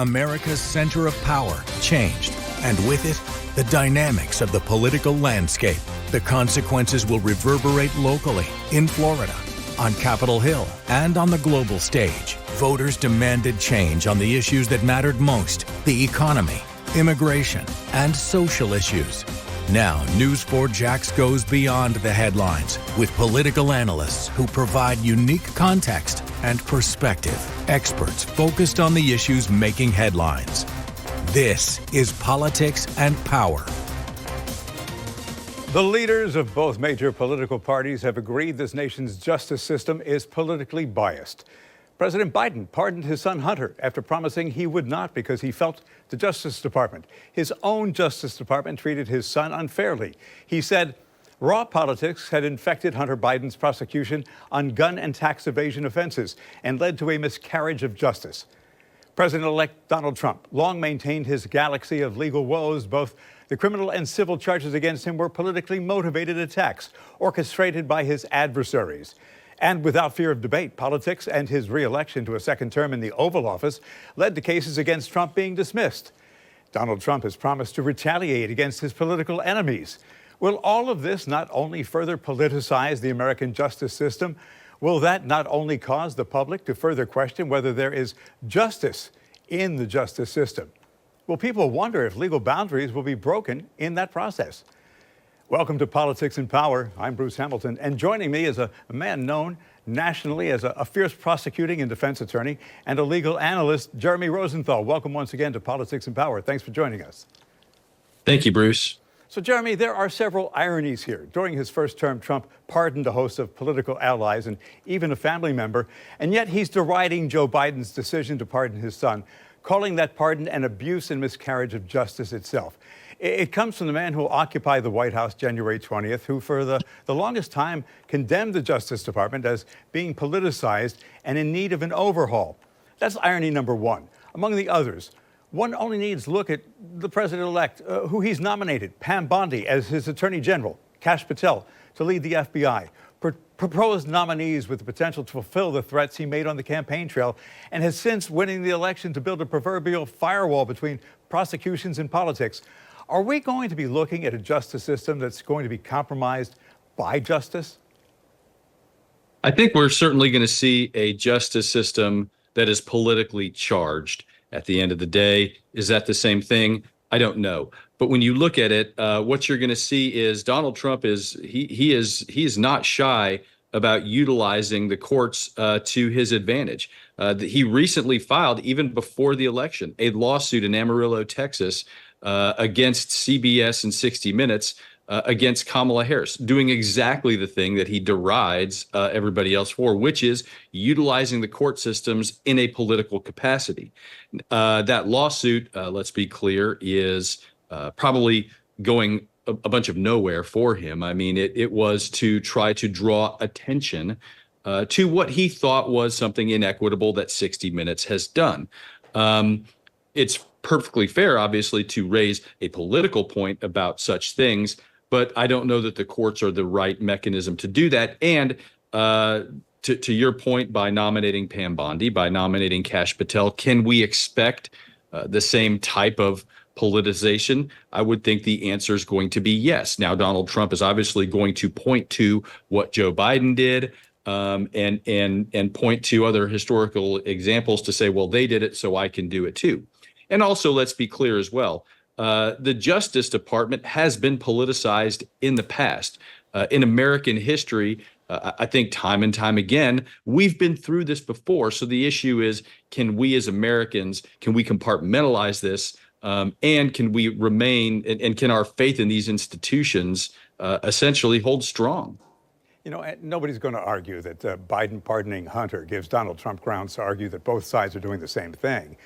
America's center of power changed, and with it, the dynamics of the political landscape. The consequences will reverberate locally, in Florida, on Capitol Hill, and on the global stage. Voters demanded change on the issues that mattered most: the economy, immigration, and social issues. Now, News 4 Jax goes beyond the headlines with political analysts who provide unique context and perspective. Experts focused on the issues making headlines. This is Politics and Power. The leaders of both major political parties have agreed this nation's justice system is politically biased. President Biden pardoned his son Hunter after promising he would not because he felt the Justice Department, his own Justice Department, treated his son unfairly. He said raw politics had infected Hunter Biden's prosecution on gun and tax evasion offenses and led to a miscarriage of justice. President-elect Donald Trump long maintained his galaxy of legal woes. Both the criminal and civil charges against him were politically motivated attacks orchestrated by his adversaries. And without fear of debate, politics and his re-election to a second term in the Oval Office led to cases against Trump being dismissed. Donald Trump has promised to retaliate against his political enemies. Will all of this not only further politicize the American justice system, will that not only cause the public to further question whether there is justice in the justice system? Will people wonder if legal boundaries will be broken in that process? Welcome to Politics and Power. I'm Bruce Hamilton, and joining me is a man known nationally as a fierce prosecuting and defense attorney and a legal analyst, Jeremy Rosenthal. Welcome once again to Politics and Power. Thanks for joining us. Thank you, Bruce. So, Jeremy, there are several ironies here. During his first term, Trump pardoned a host of political allies and even a family member, and yet he's deriding Joe Biden's decision to pardon his son, calling that pardon an abuse and miscarriage of justice itself. It comes from the man who occupied the White House January 20th, who for the longest time condemned the Justice Department as being politicized and in need of an overhaul. That's irony number one. Among the others, one only needs to look at the president-elect, who he's nominated, Pam Bondi, as his attorney general, Kash Patel to lead the FBI, proposed nominees with the potential to fulfill the threats he made on the campaign trail, and has since winning the election to build a proverbial firewall between prosecutions and politics. Are we going to be looking at a justice system that's going to be compromised by justice? I think we're certainly going to see a justice system that is politically charged. At the end of the day, is that the same thing? I don't know. But when you look at it, what you're going to see is Donald Trump he is not shy about utilizing the courts to his advantage. He recently filed, even before the election, a lawsuit in Amarillo, Texas, against CBS and 60 Minutes against Kamala Harris, doing exactly the thing that he derides everybody else for, which is utilizing the court systems in a political capacity. That lawsuit, let's be clear, is probably going a bunch of nowhere for him. I mean, it was to try to draw attention to what he thought was something inequitable that 60 Minutes has done. It's perfectly fair, obviously, to raise a political point about such things, but I don't know that the courts are the right mechanism to do that. And to your point, by nominating Pam Bondi, by nominating Kash Patel, can we expect the same type of politicization? I would think the answer is going to be yes. Now, Donald Trump is obviously going to point to what Joe Biden did and point to other historical examples to say, well, they did it, so I can do it too. And also, let's be clear as well, the Justice Department has been politicized in the past. In American history, I think time and time again, we've been through this before. So the issue is, can we as Americans, can we compartmentalize this? And can we remain, and can our faith in these institutions essentially hold strong? You know, nobody's going to argue that Biden pardoning Hunter gives Donald Trump grounds to argue that both sides are doing the same thing.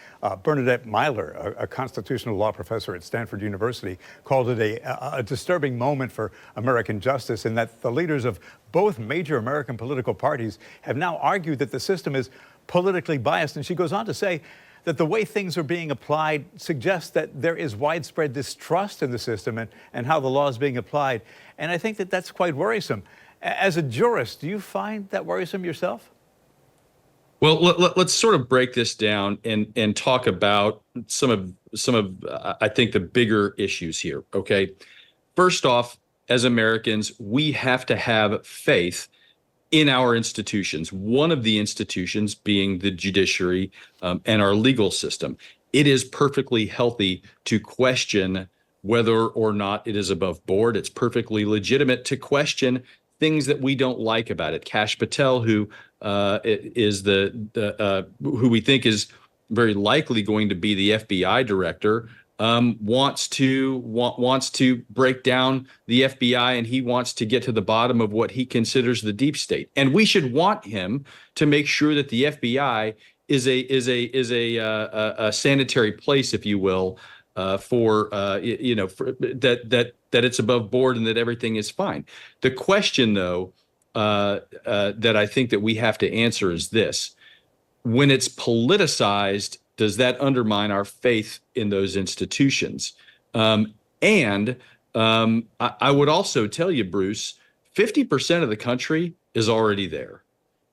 Bernadette Myler, a constitutional law professor at Stanford University, called it a disturbing moment for American justice, in that the leaders of both major American political parties have now argued that the system is politically biased. And she goes on to say that the way things are being applied suggests that there is widespread distrust in the system and how the law is being applied. And I think that that's quite worrisome. As a jurist, do you find that worrisome yourself? Well, let's sort of break this down and talk about some of I think the bigger issues here. Okay, first off, as Americans, we have to have faith in our institutions. One of the institutions being the judiciary and our legal system. It is perfectly healthy to question whether or not it is above board. It's perfectly legitimate to question things that we don't like about it. Kash Patel, who is who we think is very likely going to be the FBI director, wants to break down the FBI, and he wants to get to the bottom of what he considers the deep state. And we should want him to make sure that the FBI is a sanitary place, if you will, for that it's above board and that everything is fine. The question, though, that I think that we have to answer is this: when it's politicized, does that undermine our faith in those institutions? And I would also tell you, Bruce, 50% of the country is already there.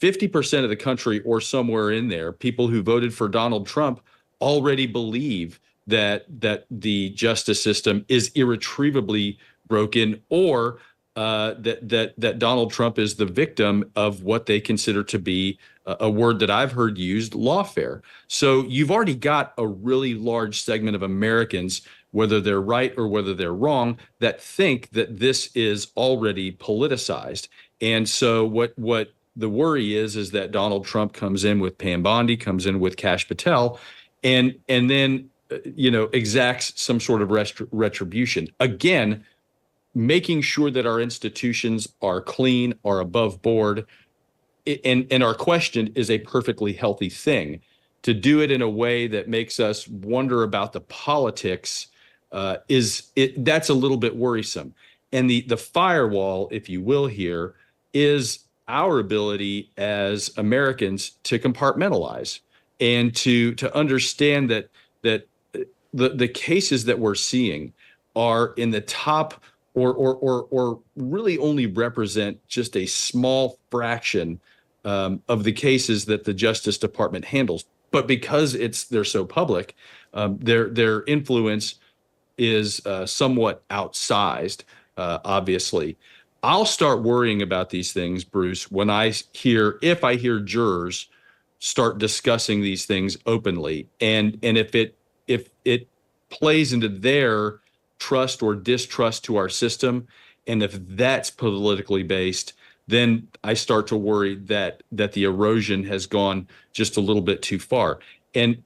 50% of the country, or somewhere in there, people who voted for Donald Trump already believe that the justice system is irretrievably broken, or that Donald Trump is the victim of what they consider to be a word that I've heard used, lawfare. So you've already got a really large segment of Americans, whether they're right or whether they're wrong, that think that this is already politicized. And so what the worry is that Donald Trump comes in with Pam Bondi, comes in with Kash Patel, and then exacts some sort of retribution. Again, making sure that our institutions are clean, are above board, and our question is a perfectly healthy thing. To do it in a way that makes us wonder about the politics that's a little bit worrisome. And the firewall, if you will, here is our ability as Americans to compartmentalize and to understand that the cases that we're seeing are in the top or really only represent just a small fraction of the cases that the Justice Department handles. But because they're so public, their influence is somewhat outsized, obviously. I'll start worrying about these things, Bruce, if I hear jurors start discussing these things openly, and if it plays into their trust or distrust to our system, and if that's politically based, then I start to worry that the erosion has gone just a little bit too far. And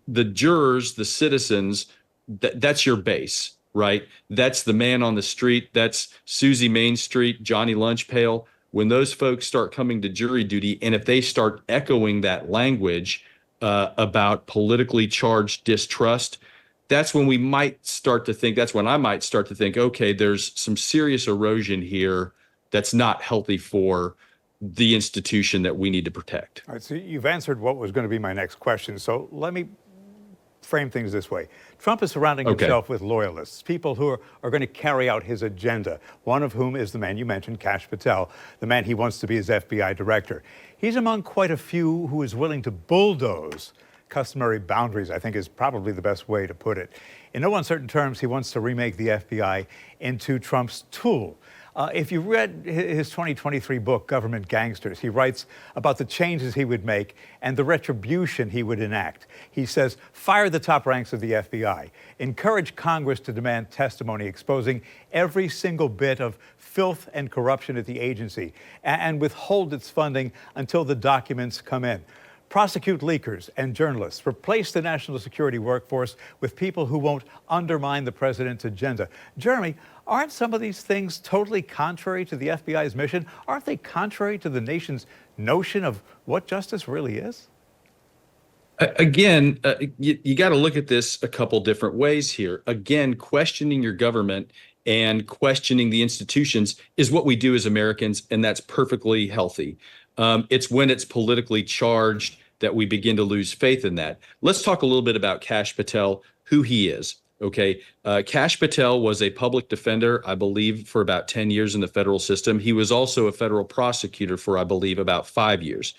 the jurors, the citizens, that's your base, right? That's the man on the street. That's Susie Main Street, Johnny Lunch Pail. When those folks start coming to jury duty, and if they start echoing that language about politically charged distrust, that's when we might start to think, that's when I might start to think, okay, there's some serious erosion here that's not healthy for the institution that we need to protect. All right, so you've answered what was going to be my next question. So let me frame things this way. Trump is surrounding himself with loyalists, people who are going to carry out his agenda, one of whom is the man you mentioned, Kash Patel, the man he wants to be his FBI director. He's among quite a few who is willing to bulldoze customary boundaries, I think is probably the best way to put it. In no uncertain terms, he wants to remake the FBI into Trump's tool. If you read his 2023 book, Government Gangsters, he writes about the changes he would make and the retribution he would enact. He says, fire the top ranks of the FBI, encourage Congress to demand testimony exposing every single bit of filth and corruption at the agency, and withhold its funding until the documents come in. Prosecute leakers and journalists. Replace the national security workforce with people who won't undermine the president's agenda. Jeremy, aren't some of these things totally contrary to the FBI's mission? Aren't they contrary to the nation's notion of what justice really is? Again, you got to look at this a couple different ways here. Again, questioning your government and questioning the institutions is what we do as Americans, and that's perfectly healthy. It's when it's politically charged that we begin to lose faith in that. Let's talk a little bit about Kash Patel, who he is. Okay. Kash Patel was a public defender, I believe, for about 10 years in the federal system. He was also a federal prosecutor for, I believe, about 5 years.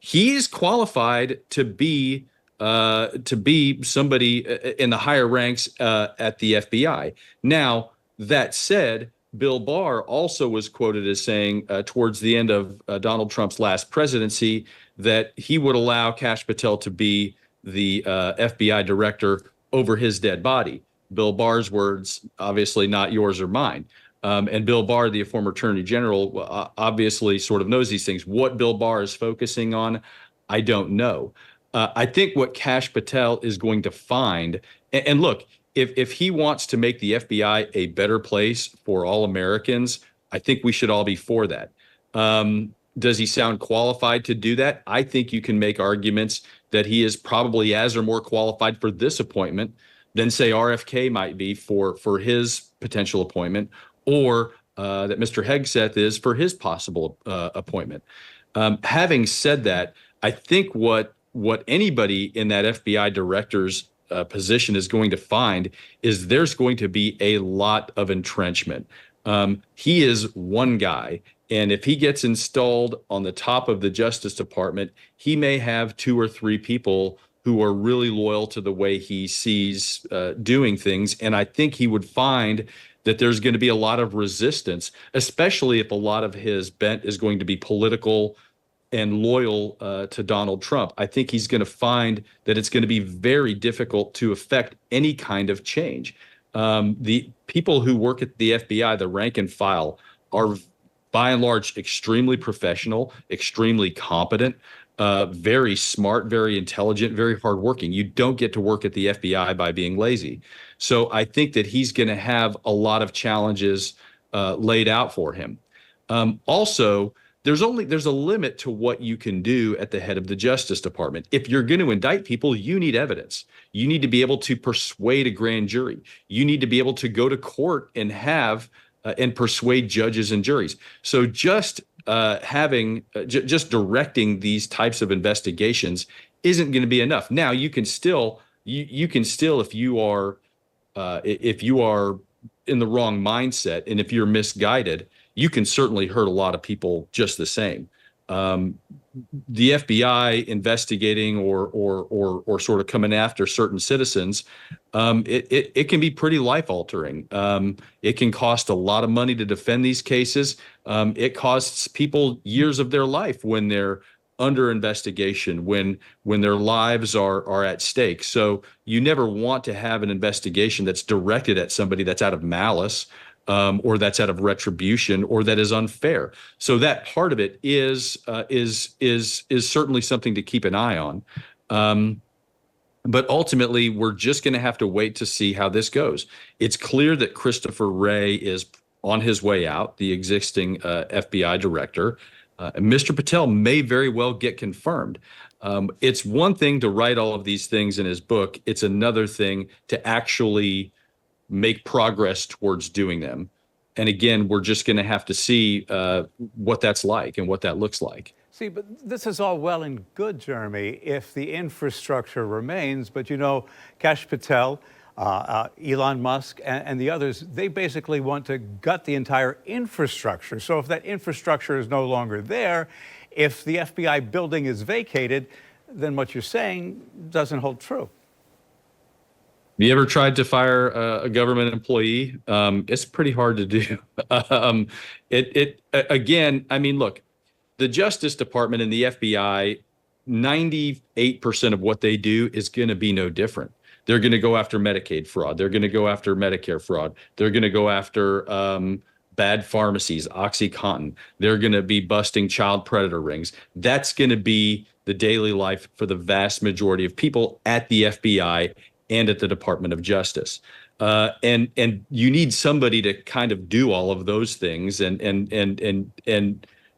He's qualified to be somebody in the higher ranks at the FBI. Now, that said, Bill Barr also was quoted as saying towards the end of Donald Trump's last presidency that he would allow Kash Patel to be the FBI director over his dead body. Bill Barr's words, obviously not yours or mine. And Bill Barr, the former attorney general, obviously sort of knows these things. What Bill Barr is focusing on, I don't know. I think what Kash Patel is going to find, and look, if he wants to make the FBI a better place for all Americans, I think we should all be for that. Does he sound qualified to do that? I think you can make arguments that he is probably as or more qualified for this appointment than, say, RFK might be for his potential appointment, or that Mr. Hegseth is for his possible appointment. Having said that, I think what anybody in that FBI director's position is going to find is there's going to be a lot of entrenchment. He is one guy, and if he gets installed on the top of the Justice Department, he may have 2 or 3 people who are really loyal to the way he sees doing things. And I think he would find that there's going to be a lot of resistance, especially if a lot of his bent is going to be political and loyal to Donald Trump. I think he's going to find that it's going to be very difficult to affect any kind of change. The people who work at the FBI, the rank and file, are by and large extremely professional, extremely competent, very smart, very intelligent, very hardworking. You don't get to work at the FBI by being lazy. So I think that he's going to have a lot of challenges laid out for him. Also, there's a limit to what you can do at the head of the Justice Department. If you're going to indict people, you need evidence. You need to be able to persuade a grand jury. You need to be able to go to court and have and persuade judges and juries. So just just directing these types of investigations isn't going to be enough. Now you can still if you are in the wrong mindset and if you're misguided, you can certainly hurt a lot of people just the same. The FBI investigating or sort of coming after certain citizens, it can be pretty life altering. It can cost a lot of money to defend these cases. It costs people years of their life when they're under investigation, when their lives are at stake. So you never want to have an investigation that's directed at somebody that's out of malice, or that's out of retribution, or that is unfair. So that part of it is certainly something to keep an eye on. But ultimately, we're just going to have to wait to see how this goes. It's clear that Christopher Wray is on his way out, the existing FBI director. Mr. Patel may very well get confirmed. It's one thing to write all of these things in his book. It's another thing to actually make progress towards doing them. And again, we're just going to have to see what that's like and what that looks like. See, but this is all well and good, Jeremy, if the infrastructure remains. But, Kash Patel, Elon Musk, and the others, they basically want to gut the entire infrastructure. So if that infrastructure is no longer there, if the FBI building is vacated, then what you're saying doesn't hold true. Have you ever tried to fire a government employee? It's pretty hard to do. Again, I mean, look, the Justice Department and the FBI, 98% of what they do is going to be no different. They're going to go after Medicaid fraud. They're going to go after Medicare fraud. They're going to go after bad pharmacies, OxyContin. They're going to be busting child predator rings. That's going to be the daily life for the vast majority of people at the FBI and at the Department of Justice. And you need somebody to kind of do all of those things. And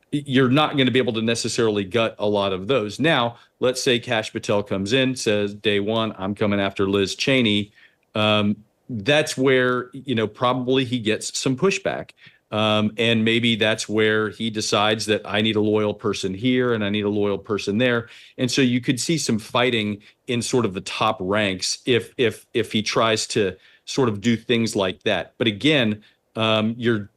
you're not going to be able to necessarily gut a lot of those. Now, let's say Kash Patel comes in, says, day one, I'm coming after Liz Cheney. That's where, probably he gets some pushback. And maybe that's where he decides that I need a loyal person here and I need a loyal person there. And so you could see some fighting in sort of the top ranks if he tries to sort of do things like that. But again, your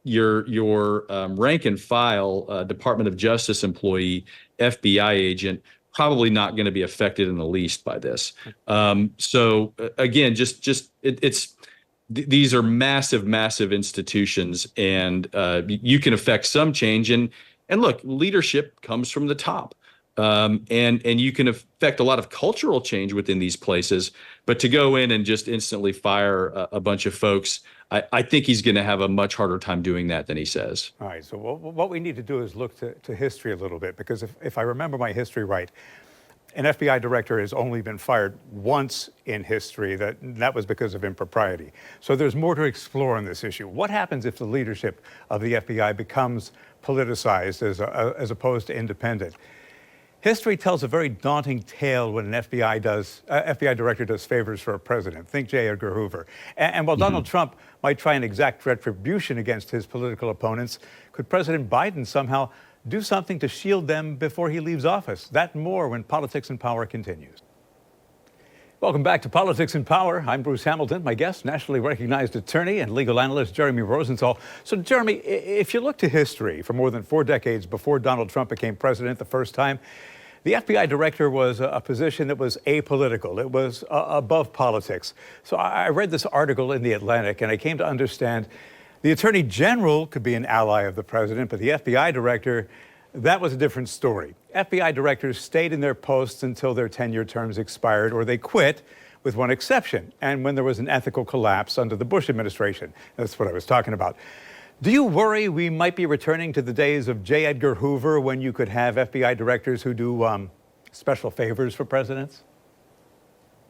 rank and file Department of Justice employee, FBI agent, probably not going to be affected in the least by this. Again, these are massive, massive institutions, and you can affect some change. And look, leadership comes from the top, and you can affect a lot of cultural change within these places. But to go in and just instantly fire a bunch of folks, I think he's going to have a much harder time doing that than he says. All right. So what we need to do is look to history a little bit, because if I remember my history right, an FBI director has only been fired once in history. That was because of impropriety. So there's more to explore on this issue. What happens if the leadership of the FBI becomes politicized as opposed to independent? History tells a very daunting tale when an FBI director does favors for a president. Think J. Edgar Hoover. And while Donald Trump might try and exact retribution against his political opponents, could President Biden somehow do something to shield them before he leaves office? That and more when Politics and Power continues. Welcome back to Politics and Power. I'm Bruce Hamilton. My guest, nationally recognized attorney and legal analyst Jeremy Rosenthal. So, Jeremy, if you look to history, for more than 4 decades before Donald Trump became president the first time, the FBI director was a position that was apolitical. It was above politics. So I read this article in The Atlantic, and I came to understand the attorney general could be an ally of the president, but the FBI director, that was a different story. FBI directors stayed in their posts until their 10-year terms expired, or they quit, with one exception, and when there was an ethical collapse under the Bush administration. That's what I was talking about. Do you worry we might be returning to the days of J. Edgar Hoover, when you could have FBI directors who do special favors for presidents?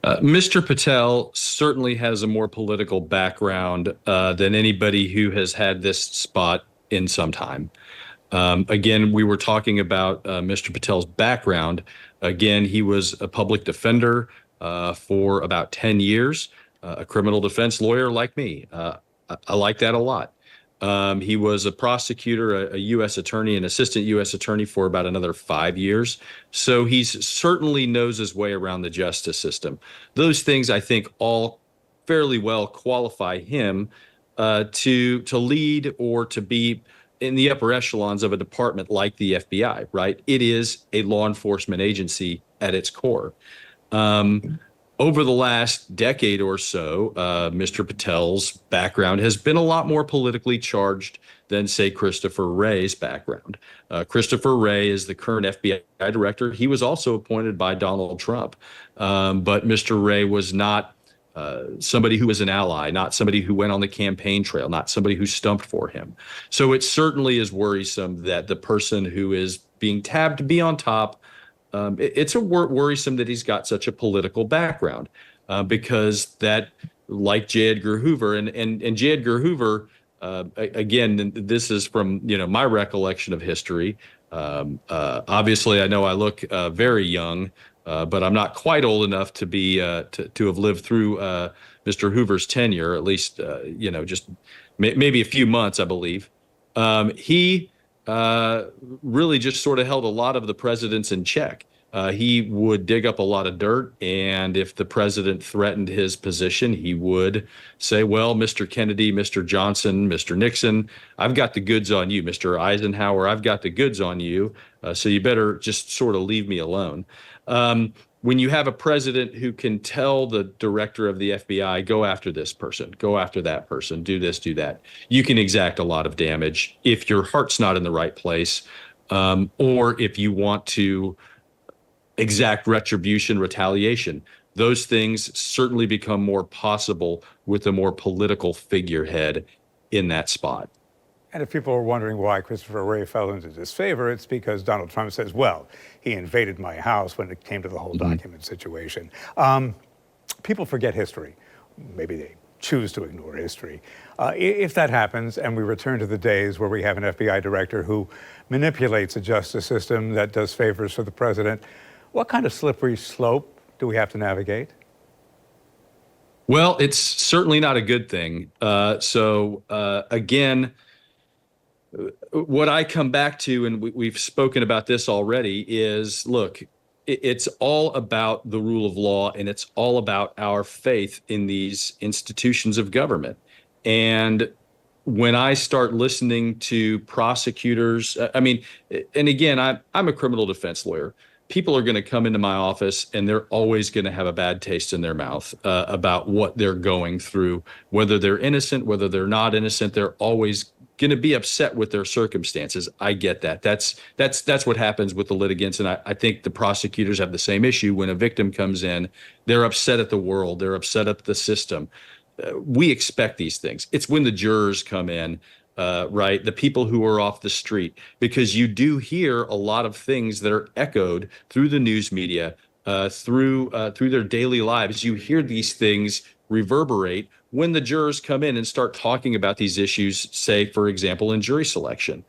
Mr. Patel certainly has a more political background than anybody who has had this spot in some time. Again, we were talking about Mr. Patel's background. Again, he was a public defender for about 10 years, a criminal defense lawyer like me. I like that a lot. He was a prosecutor, a U.S. attorney, an assistant U.S. attorney for about another 5 years. So he certainly knows his way around the justice system. Those things, I think, all fairly well qualify him to lead or to be in the upper echelons of a department like the FBI, right? It is a law enforcement agency at its core. Over the last decade or so, Mr. Patel's background has been a lot more politically charged than, say, Christopher Wray's background. Christopher Wray is the current FBI director. He was also appointed by Donald Trump. But Mr. Wray was not somebody who was an ally, not somebody who went on the campaign trail, not somebody who stumped for him. So it certainly is worrisome that the person who is being tabbed to be on top, it's worrisome that he's got such a political background, because that, like J. Edgar Hoover, and J. Edgar Hoover, again, this is from my recollection of history. Obviously, I know I look very young, but I'm not quite old enough to be to have lived through Mr. Hoover's tenure, at least just maybe a few months, I believe. He really just sort of held a lot of the presidents in check. He would dig up a lot of dirt, and if the president threatened his position, he would say, well, Mr. Kennedy, Mr. Johnson, Mr. Nixon, I've got the goods on you. Mr. Eisenhower, I've got the goods on you, so you better just sort of leave me alone. When you have a president who can tell the director of the FBI, go after this person, go after that person, do this, do that, you can exact a lot of damage if your heart's not in the right place, or if you want to exact retribution, retaliation. Those things certainly become more possible with a more political figurehead in that spot. And if people are wondering why Christopher Wray fell into disfavor, it's because Donald Trump says, well, he invaded my house when it came to the whole document situation. People forget history. Maybe they choose to ignore history. If that happens and we return to the days where we have an FBI director who manipulates a justice system that does favors for the president, what kind of slippery slope do we have to navigate? Well, it's certainly not a good thing. Again, what I come back to, and we've spoken about this already, is, look, it's all about the rule of law, and it's all about our faith in these institutions of government. And when I start listening to prosecutors, and again, I'm a criminal defense lawyer. people are going to come into my office and they're always going to have a bad taste in their mouth about what they're going through, whether they're innocent, whether they're not innocent. They're always going to be upset with their circumstances. I get that. That's what happens with the litigants. And I think the prosecutors have the same issue. When a victim comes in, they're upset at the world. They're upset at the system. We expect these things. It's when the jurors come in, right? The people who are off the street, because you do hear a lot of things that are echoed through the news media, through their daily lives. You hear these things reverberate when the jurors come in and start talking about these issues, say, for example, in jury selection.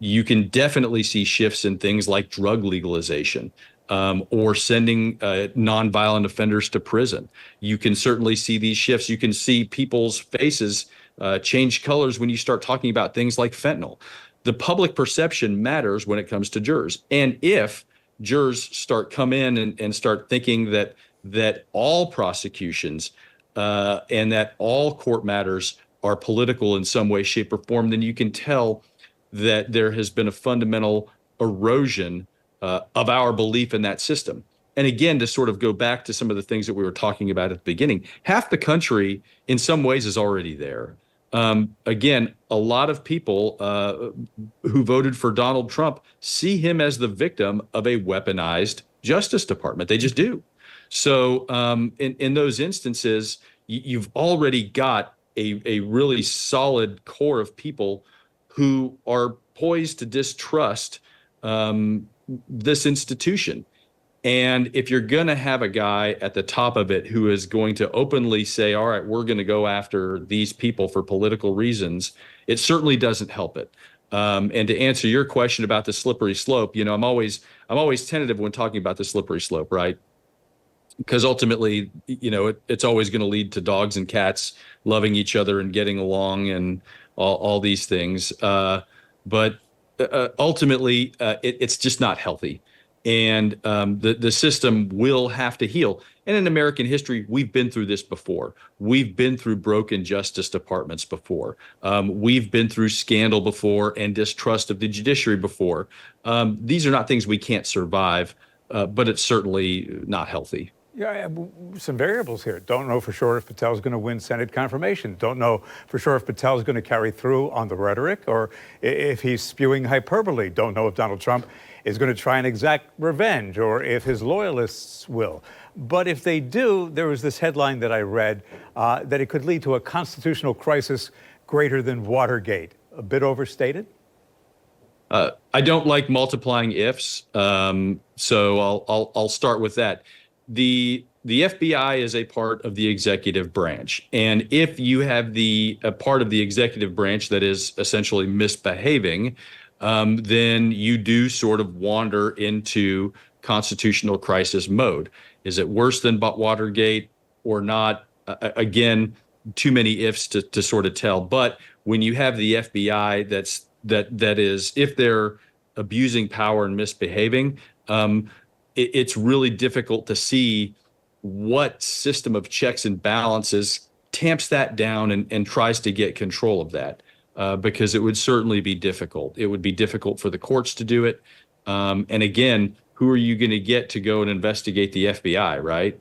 You can definitely see shifts in things like drug legalization, or sending nonviolent offenders to prison. You can certainly see these shifts. You can see people's faces change colors when you start talking about things like fentanyl. The public perception matters when it comes to jurors. And if jurors come in and start thinking that all prosecutions and that all court matters are political in some way, shape, or form, then you can tell that there has been a fundamental erosion of our belief in that system. And again, to sort of go back to some of the things that we were talking about at the beginning, half the country in some ways is already there. Again, a lot of people who voted for Donald Trump see him as the victim of a weaponized Justice Department. They just do. So in those instances, you've already got a really solid core of people who are poised to distrust this institution. And if you're going to have a guy at the top of it who is going to openly say, all right, we're going to go after these people for political reasons, it certainly doesn't help it. And to answer your question about the slippery slope, I'm always tentative when talking about the slippery slope, right? Because ultimately, it's always going to lead to dogs and cats loving each other and getting along and all these things. But ultimately, it's just not healthy. And the system will have to heal. And in American history, we've been through this before. We've been through broken justice departments before. We've been through scandal before and distrust of the judiciary before. These are not things we can't survive, but it's certainly not healthy. Yeah, some variables here. Don't know for sure if Patel's going to win Senate confirmation. Don't know for sure if Patel's going to carry through on the rhetoric or if he's spewing hyperbole. Don't know if Donald Trump is going to try and exact revenge or if his loyalists will. But if they do, there was this headline that I read that it could lead to a constitutional crisis greater than Watergate. A bit overstated? I don't like multiplying ifs, so I'll start with that. The FBI is a part of the executive branch. And if you have a part of the executive branch that is essentially misbehaving, then you do sort of wander into constitutional crisis mode. Is it worse than Watergate or not? Again, too many ifs to sort of tell. But when you have the FBI that is, if they're abusing power and misbehaving, it's really difficult to see what system of checks and balances tamps that down and tries to get control of that, because it would certainly be difficult. It would be difficult for the courts to do it. And again, who are you going to get to go and investigate the FBI, right?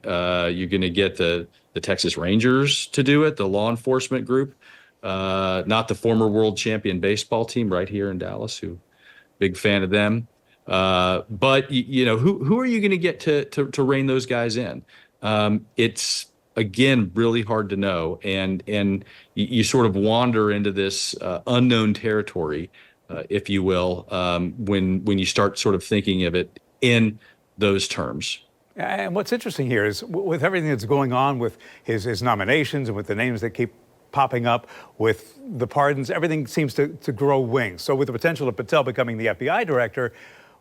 You're going to get the Texas Rangers to do it, the law enforcement group, not the former world champion baseball team right here in Dallas, big fan of them. But who are you going to get to rein those guys in? It's again really hard to know, and you sort of wander into this unknown territory, if you will, when you start sort of thinking of it in those terms. And what's interesting here is with everything that's going on with his nominations and with the names that keep popping up, with the pardons, everything seems to grow wings. So with the potential of Patel becoming the FBI director,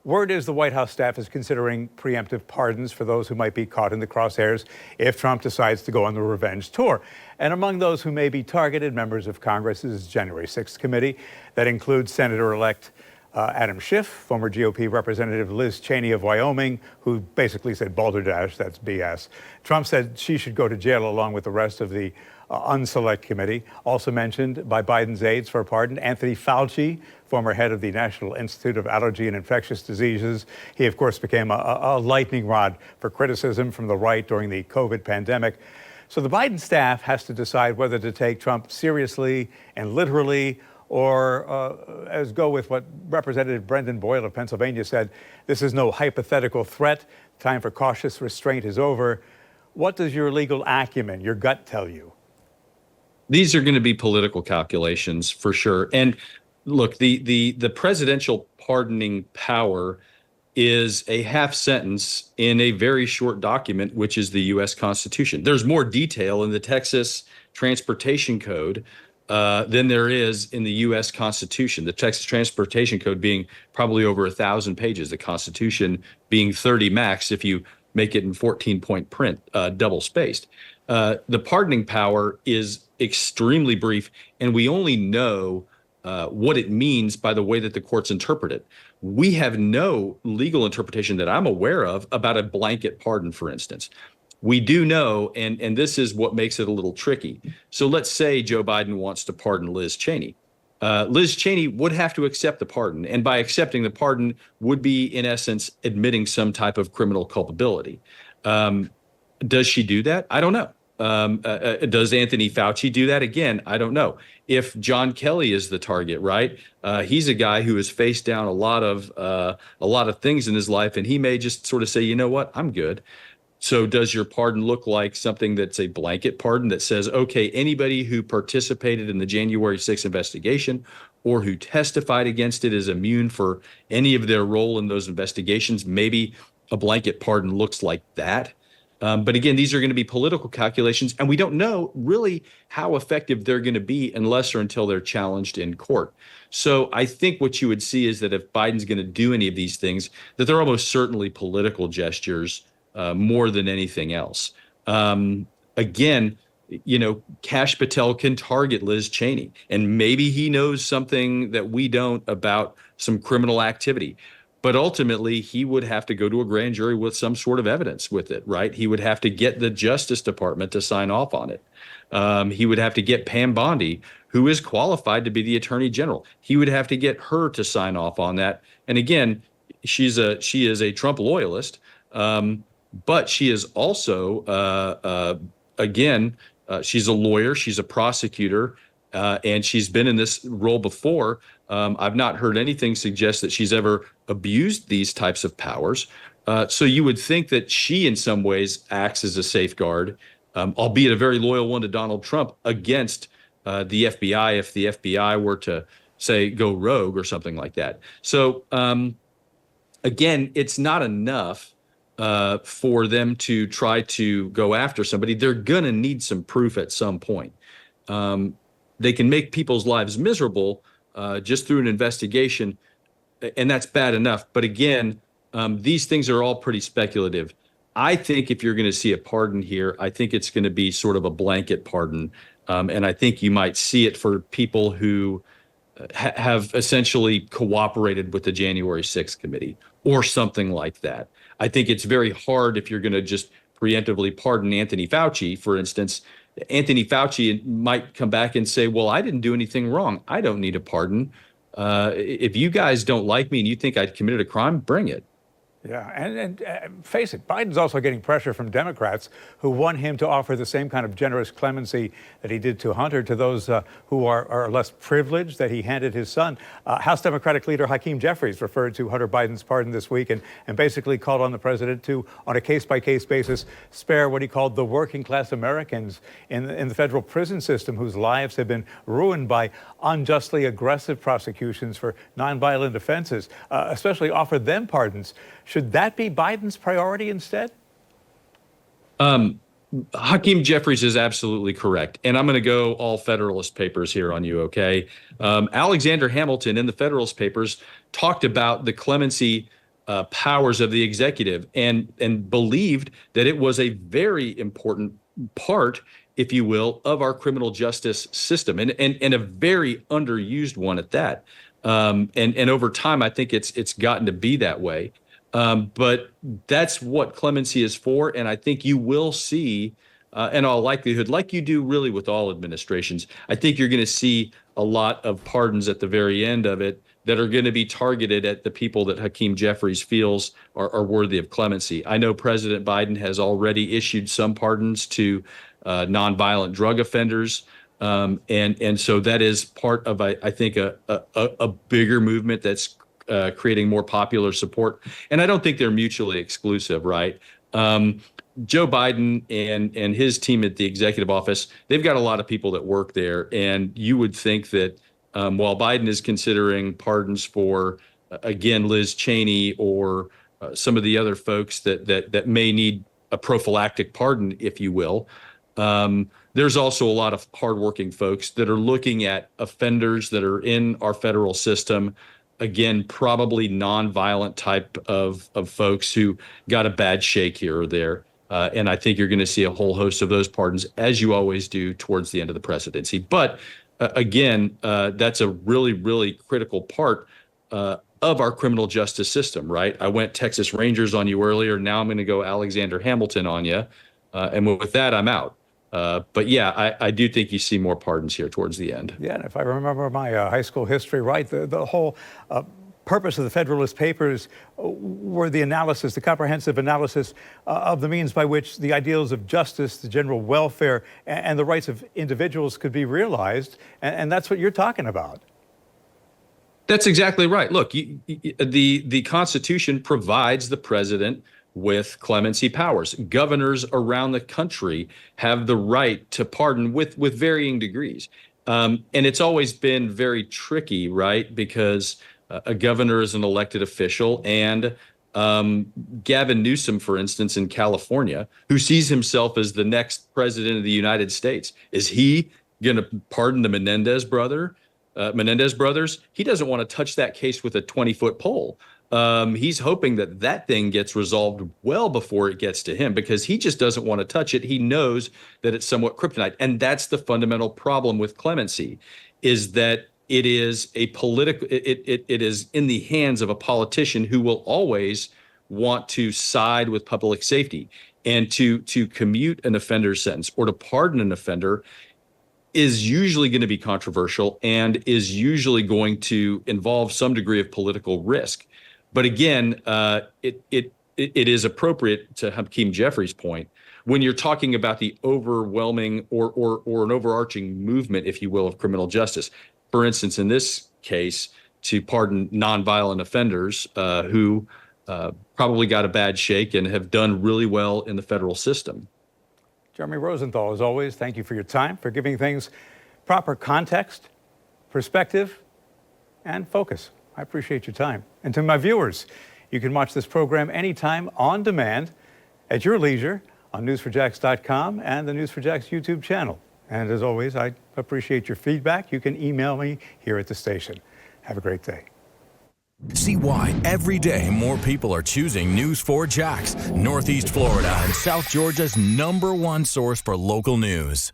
word is the White House staff is considering preemptive pardons for those who might be caught in the crosshairs if Trump decides to go on the revenge tour. And among those who may be targeted, members of Congress's January 6th committee that includes Senator-elect Adam Schiff, former GOP Representative Liz Cheney of Wyoming, who basically said balderdash, that's BS. Trump said she should go to jail along with the rest of the unselect committee. Also mentioned by Biden's aides for pardon, Anthony Fauci, former head of the National Institute of Allergy and Infectious Diseases. He, of course, became a lightning rod for criticism from the right during the COVID pandemic. So the Biden staff has to decide whether to take Trump seriously and literally, or as go with what Representative Brendan Boyle of Pennsylvania said, this is no hypothetical threat. Time for cautious restraint is over. What does your legal acumen, your gut tell you? These are going to be political calculations for sure. And look, the presidential pardoning power is a half sentence in a very short document, which is the U.S. Constitution. There's more detail in the Texas Transportation Code than there is in the U.S. Constitution. The Texas Transportation Code being probably over 1,000 pages, the Constitution being 30 max if you make it in 14-point print, double spaced. The pardoning power is extremely brief, and we only know what it means by the way that the courts interpret it. We have no legal interpretation that I'm aware of about a blanket pardon, for instance. We do know, and this is what makes it a little tricky. So let's say Joe Biden wants to pardon Liz Cheney. Liz Cheney would have to accept the pardon, and by accepting the pardon would be, in essence, admitting some type of criminal culpability. Does she do that? I don't know. Does Anthony Fauci do that? Again, I don't know. If John Kelly is the target, right? He's a guy who has faced down a lot of things in his life, and he may just sort of say, you know what, I'm good. So does your pardon look like something that's a blanket pardon that says, okay, anybody who participated in the January 6th investigation or who testified against it is immune for any of their role in those investigations? Maybe a blanket pardon looks like that. But again, these are going to be political calculations, and we don't know really how effective they're going to be unless or until they're challenged in court. So I think what you would see is that if Biden's going to do any of these things, that they're almost certainly political gestures more than anything else. Again, you know, Kash Patel can target Liz Cheney, and maybe he knows something that we don't about some criminal activity. But ultimately, he would have to go to a grand jury with some sort of evidence with it, right? He would have to get the Justice Department to sign off on it. He would have to get Pam Bondi, who is qualified to be the Attorney General. He would have to get her to sign off on that. And again, she is a Trump loyalist, but she is also, she's a lawyer, she's a prosecutor, and she's been in this role before. I've not heard anything suggest that she's ever abused these types of powers. So you would think that she, in some ways, acts as a safeguard, albeit a very loyal one to Donald Trump, against the FBI if the FBI were to, say, go rogue or something like that. So, again, it's not enough for them to try to go after somebody. They're going to need some proof at some point. They can make people's lives miserable just through an investigation, and that's bad enough. But again, these things are all pretty speculative. I think if you're going to see a pardon here, I think it's going to be sort of a blanket pardon. And I think you might see it for people who have essentially cooperated with the January 6th committee or something like that. I think it's very hard if you're going to just preemptively pardon Anthony Fauci, for instance. Anthony Fauci might come back and say, well, I didn't do anything wrong. I don't need a pardon. If you guys don't like me and you think I committed a crime, bring it. Yeah, and face it, Biden's also getting pressure from Democrats who want him to offer the same kind of generous clemency that he did to Hunter to those who are less privileged that he handed his son. House Democratic leader Hakeem Jeffries referred to Hunter Biden's pardon this week and basically called on the president to, on a case-by-case basis, spare what he called the working class Americans in the federal prison system whose lives have been ruined by unjustly aggressive prosecutions for nonviolent offenses, especially offer them pardons. Should that be Biden's priority instead? Hakeem Jeffries is absolutely correct. And I'm going to go all Federalist Papers here on you, okay? Alexander Hamilton in the Federalist Papers talked about the clemency powers of the executive and believed that it was a very important part, if you will, of our criminal justice system, and a very underused one at that. And over time, I think it's gotten to be that way. But that's what clemency is for. And I think you will see, in all likelihood, like you do really with all administrations, I think you're going to see a lot of pardons at the very end of it that are going to be targeted at the people that Hakeem Jeffries feels are worthy of clemency. I know President Biden has already issued some pardons to nonviolent drug offenders. And so that is part of, I think, a bigger movement that's creating more popular support. And I don't think they're mutually exclusive, right? Joe Biden and his team at the executive office, they've got a lot of people that work there. And you would think that while Biden is considering pardons for, again, Liz Cheney or some of the other folks that may need a prophylactic pardon, if you will, there's also a lot of hardworking folks that are looking at offenders that are in our federal system. Again, probably nonviolent type of folks who got a bad shake here or there. And I think you're going to see a whole host of those pardons, as you always do towards the end of the presidency. But again, that's a really, really critical part of our criminal justice system, right? I went Texas Rangers on you earlier. Now I'm going to go Alexander Hamilton on you. And with that, I'm out. But yeah, I do think you see more pardons here towards the end. Yeah, and if I remember my high school history right, the whole purpose of the Federalist Papers were the analysis, the comprehensive analysis of the means by which the ideals of justice, the general welfare, and the rights of individuals could be realized. And that's what you're talking about. That's exactly right. Look, the Constitution provides the president with clemency powers. Governors around the country have the right to pardon with varying degrees. And it's always been very tricky, right? Because a governor is an elected official, and Gavin Newsom, for instance, in California, who sees himself as the next president of the United States, is he going to pardon the Menendez brothers? He doesn't want to touch that case with a 20-foot pole. He's hoping that thing gets resolved well before it gets to him, because he just doesn't want to touch it. He knows that it's somewhat kryptonite. And that's the fundamental problem with clemency, is that it is a political, it is in the hands of a politician who will always want to side with public safety. And to commute an offender's sentence or to pardon an offender is usually going to be controversial and is usually going to involve some degree of political risk. But again, it is appropriate, to Hakeem Jeffries' point, when you're talking about the overwhelming or an overarching movement, if you will, of criminal justice. For instance, in this case, to pardon nonviolent offenders who probably got a bad shake and have done really well in the federal system. Jeremy Rosenthal, as always, thank you for your time, for giving things proper context, perspective, and focus. I appreciate your time. And to my viewers, you can watch this program anytime on demand at your leisure on news4jax.com and the News4Jax YouTube channel. And as always, I appreciate your feedback. You can email me here at the station. Have a great day. See why every day more people are choosing News4Jax, Northeast Florida and South Georgia's #1 source for local news.